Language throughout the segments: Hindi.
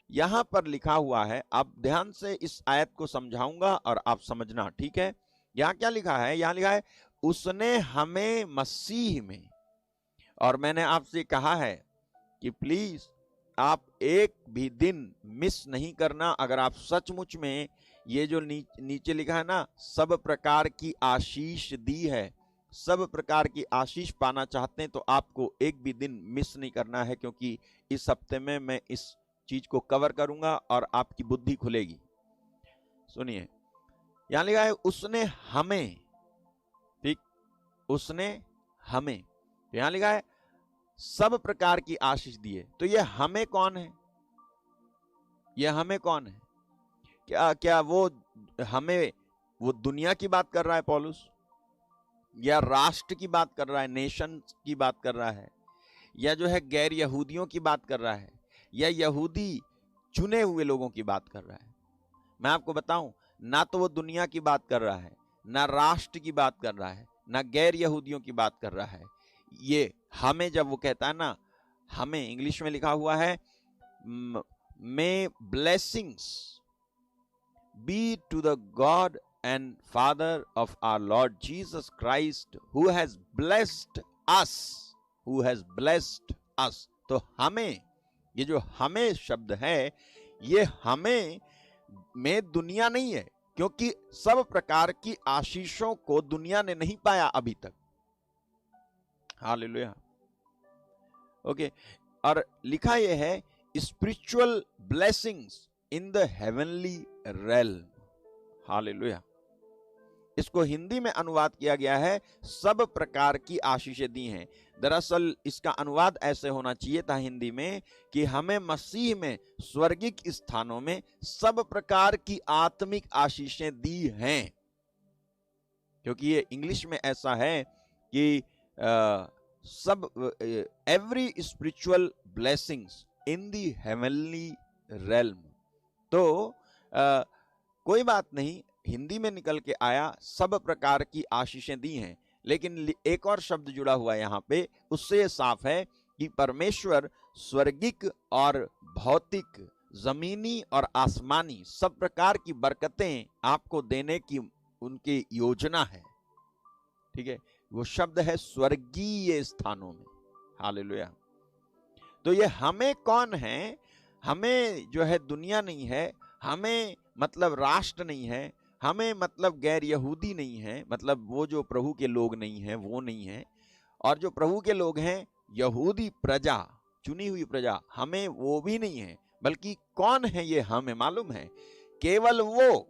यहां पर लिखा हुआ है, आप ध्यान से इस आयत को समझाऊंगा और आप समझना, ठीक है। यहां क्या लिखा है? यहां लिखा है उसने हमें मसीह में। और मैंने आपसे कहा है कि प्लीज आप एक भी दिन मिस नहीं करना। अगर आप सचमुच में ये जो नीचे लिखा है ना, सब प्रकार की आशीष दी है, सब प्रकार की आशीष पाना चाहते हैं, तो आपको एक भी दिन मिस नहीं करना है, क्योंकि इस हफ्ते में मैं इस चीज को कवर करूंगा और आपकी बुद्धि खुलेगी। सुनिए, यहां लिखा है उसने हमें, ठीक, उसने हमें, यहां लिखा है सब प्रकार की आशीष दिए। तो ये हमें कौन है? ये हमें कौन है? क्या क्या वो हमें, वो दुनिया की बात कर रहा है पौलुस, या राष्ट्र की बात कर रहा है, नेशन की बात कर रहा है, या जो है गैर यहूदियों की बात कर रहा है, या यहूदी चुने हुए लोगों की बात कर रहा है? मैं आपको बताऊं, ना तो वो दुनिया की बात कर रहा है, ना राष्ट्र की बात कर रहा है, ना गैर यहूदियों की बात कर रहा है। ये हमें जब वो कहता है ना, हमें इंग्लिश में लिखा हुआ है may blessings be to the God and father of our Lord Jesus Christ who has blessed us, who has blessed us. तो हमें, ये जो हमें शब्द है, ये हमें में दुनिया नहीं है, क्योंकि सब प्रकार की आशीषों को दुनिया ने नहीं पाया अभी तक। हालेलुया। ओके, और लिखा यह है spiritual blessings in the heavenly realm. Hallelujah. इसको हिंदी में अनुवाद किया गया है सब प्रकार की आशीषें दी हैं। दरअसल इसका अनुवाद ऐसे होना चाहिए था हिंदी में कि हमें मसीह में स्वर्गिक स्थानों में सब प्रकार की आत्मिक आशीषें दी हैं, क्योंकि ये इंग्लिश में ऐसा है कि सब एवरी स्पिरिचुअल ब्लेसिंग्स इन दी हेवनली रेल्म। तो कोई बात नहीं, हिंदी में निकल के आया सब प्रकार की आशीषें दी हैं, लेकिन एक और शब्द जुड़ा हुआ है यहां पे, उससे साफ है कि परमेश्वर स्वर्गिक और भौतिक, जमीनी और आसमानी सब प्रकार की बरकतें आपको देने की उनकी योजना है। ठीक है, वो शब्द है स्वर्गीय स्थानों में। हालेलुया। तो ये हमें कौन है? हमें जो है दुनिया नहीं है, हमें मतलब राष्ट्र नहीं है, हमें मतलब गैर यहूदी नहीं है, मतलब वो जो प्रभु के लोग नहीं हैं वो नहीं है, और जो प्रभु के लोग हैं यहूदी प्रजा, चुनी हुई प्रजा, हमें वो भी नहीं है। बल्कि कौन है ये हमें? मालूम है, केवल वो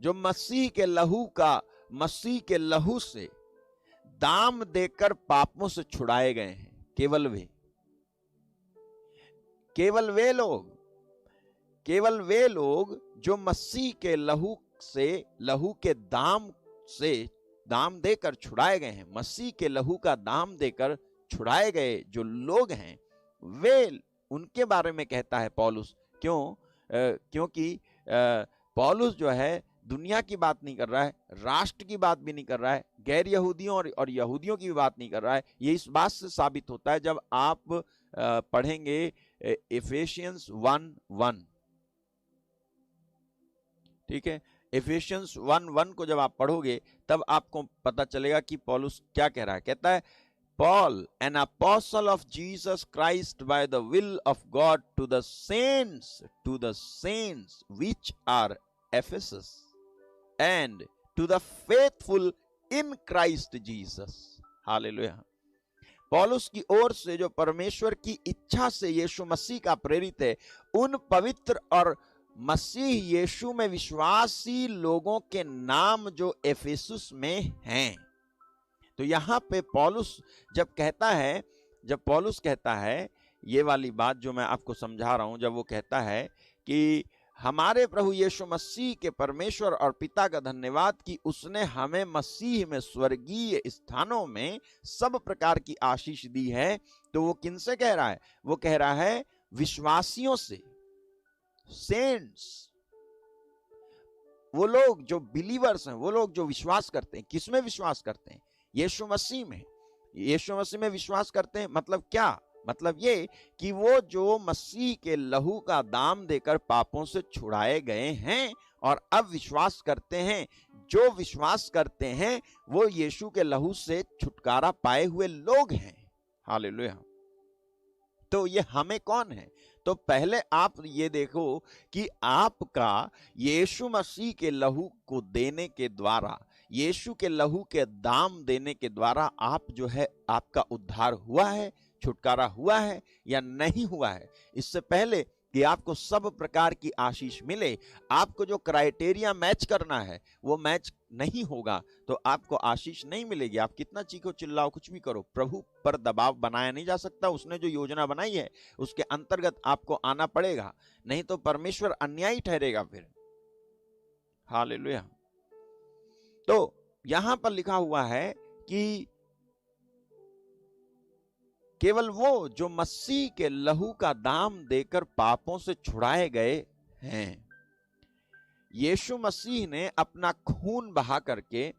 जो मसीह के लहू से दाम देकर पापों से छुड़ाए गए हैं। केवल वे लोग जो मसीह के लहू के दाम देकर छुड़ाए गए हैं, मसीह के लहू का दाम देकर छुड़ाए गए जो लोग हैं, वे, उनके बारे में कहता है पौलुस। क्योंकि पौलुस जो है दुनिया की बात नहीं कर रहा है, राष्ट्र की बात भी नहीं कर रहा है, गैर यहूदियों और यहूदियों की भी बात नहीं कर रहा है। ये इस बात से साबित होता है जब आप पढ़ेंगे इफिशियंस 1:1। ठीक है, इफिशियंस 1:1 को जब आप पढ़ोगे तब आपको पता चलेगा कि पौलुस क्या कह रहा है। कहता है, Paul, an apostle of Jesus Christ by the will of God to the saints which are Ephesus, and to the faithful in Christ Jesus. Hallelujah. पौलुस की ओर से जो परमेश्वर की इच्छा से यीशु मसीह का प्रेरित है, उन पवित्र और मसीह यीशु में विश्वासी लोगों के नाम जो एफेसुस में हैं। तो यहां पे पौलुस जब पौलुस कहता है ये वाली बात जो मैं आपको समझा रहा हूं, जब वो कहता है कि हमारे प्रभु यीशु मसीह के परमेश्वर और पिता का धन्यवाद कि उसने हमें मसीह में स्वर्गीय स्थानों में सब प्रकार की आशीष दी है, तो वो किनसे कह रहा है? वो कह रहा है विश्वासियों से, सेंट्स, वो लोग जो बिलीवर्स हैं, वो लोग जो विश्वास करते हैं। किसमें विश्वास करते हैं? यीशु मसीह में। यीशु मसीह में विश्वास करते हैं मतलब क्या? मतलब ये कि वो जो मसीह के लहू का दाम देकर पापों से छुड़ाए गए हैं और अब विश्वास करते हैं, जो विश्वास करते हैं वो यीशु के लहू से छुटकारा पाए हुए लोग हैं। हालेलुया। तो ये हमें कौन है? तो पहले आप ये देखो कि आपका यीशु मसीह के लहू को देने के द्वारा, यीशु के लहू के दाम देने के द्वारा आप जो है, आपका उद्धार हुआ है, छुटकारा हुआ है या नहीं हुआ है। इससे पहले कि आपको सब प्रकार की आशीष मिले, आपको जो क्राइटेरिया मैच करना है वो मैच नहीं होगा तो आपको आशीष नहीं मिलेगी। आप कितना चीखो चिल्लाओ कुछ भी करो, प्रभु पर दबाव बनाया नहीं जा सकता। उसने जो योजना बनाई है उसके अंतर्गत आपको आना पड़ेगा, नहीं तो परमेश्वर अन्यायी ठहरेगा फिर। हालेलुया। तो यहां पर लिखा हुआ है कि केवल वो जो मसीह के लहू का दाम देकर पापों से छुड़ाए गए हैं। यीशु मसीह ने अपना खून बहा करके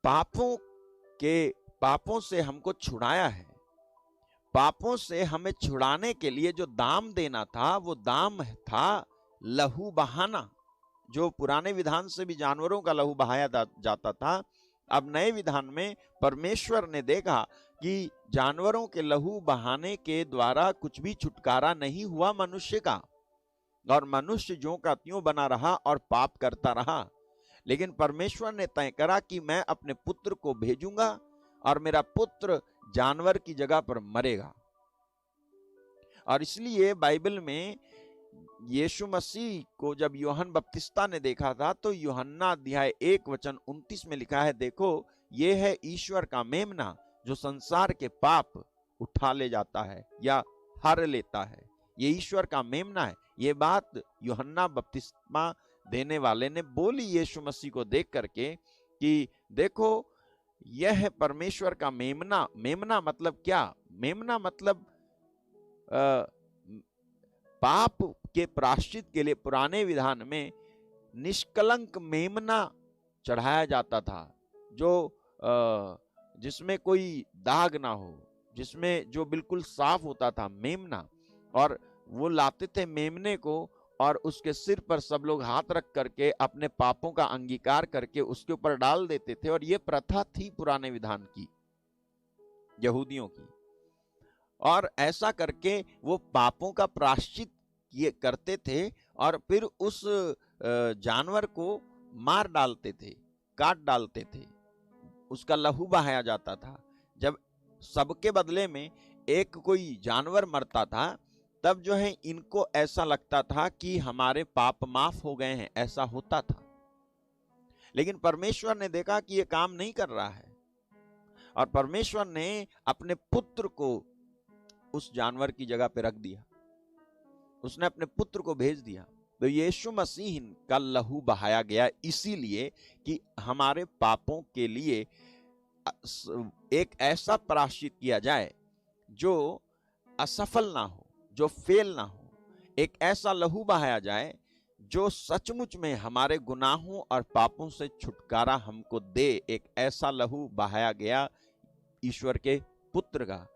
पापों से हमको छुड़ाया है। पापों से हमें छुड़ाने के लिए जो दाम देना था वो दाम था लहू बहाना। जो पुराने विधान से भी जानवरों का लहू बहाया जाता था, अब नए विधान में परमेश्वर ने देखा कि जानवरों के लहू बहाने के द्वारा कुछ भी छुटकारा नहीं हुआ मनुष्य का, और मनुष्य ज्यों का त्यों बना रहा और पाप करता रहा। लेकिन परमेश्वर ने तय करा कि मैं अपने पुत्र को भेजूंगा और मेरा पुत्र जानवर की जगह पर मरेगा। और इसलिए बाइबल में यीशु मसीह को जब यूहन्ना बपतिस्ता ने देखा था तो यूहन्ना अध्याय 1:29 में लिखा है, देखो ये है ईश्वर का मेमना जो संसार के पाप उठा ले जाता है या हर लेता है। ये ईश्वर का मेमना है। ये बात यूहन्ना बपतिस्मा देने वाले ने बोली यीशु मसीह को देख करके कि देखो यह है परमेश्वर का मेमना। मेमना मतलब क्या? मेमना मतलब पाप के प्रायश्चित के लिए पुराने विधान में निष्कलंक मेमना चढ़ाया जाता था, जो जिसमें कोई दाग ना हो, जिसमें जो बिल्कुल साफ होता था, मेमना। और वो लाते थे मेमने को और उसके सिर पर सब लोग हाथ रख करके अपने पापों का अंगीकार करके उसके ऊपर डाल देते थे। और ये प्रथा थी पुराने विधान की, यहूदियों की। और ऐसा करके वो पापों का प्रायश्चित किए करते थे और फिर उस जानवर को मार डालते थे, काट डालते थे, उसका लहू बहाया जाता था। जब सबके बदले में एक कोई जानवर मरता था तब जो है इनको ऐसा लगता था कि हमारे पाप माफ हो गए हैं, ऐसा होता था। लेकिन परमेश्वर ने देखा कि ये काम नहीं कर रहा है और परमेश्वर ने अपने पुत्र को उस जानवर की जगह पे रख दिया। उसने अपने पुत्र को भेज दिया। तो यीशु मसीह का लहू बहाया गया इसीलिए कि हमारे पापों के लिए एक ऐसा प्रायश्चित किया जाए जो असफल ना हो, जो फेल ना हो। एक ऐसा लहू बहाया जाए जो सचमुच में हमारे गुनाहों और पापों से छुटकारा हमको दे। एक ऐसा लहू बहाया गया ईश्वर के पुत्र का,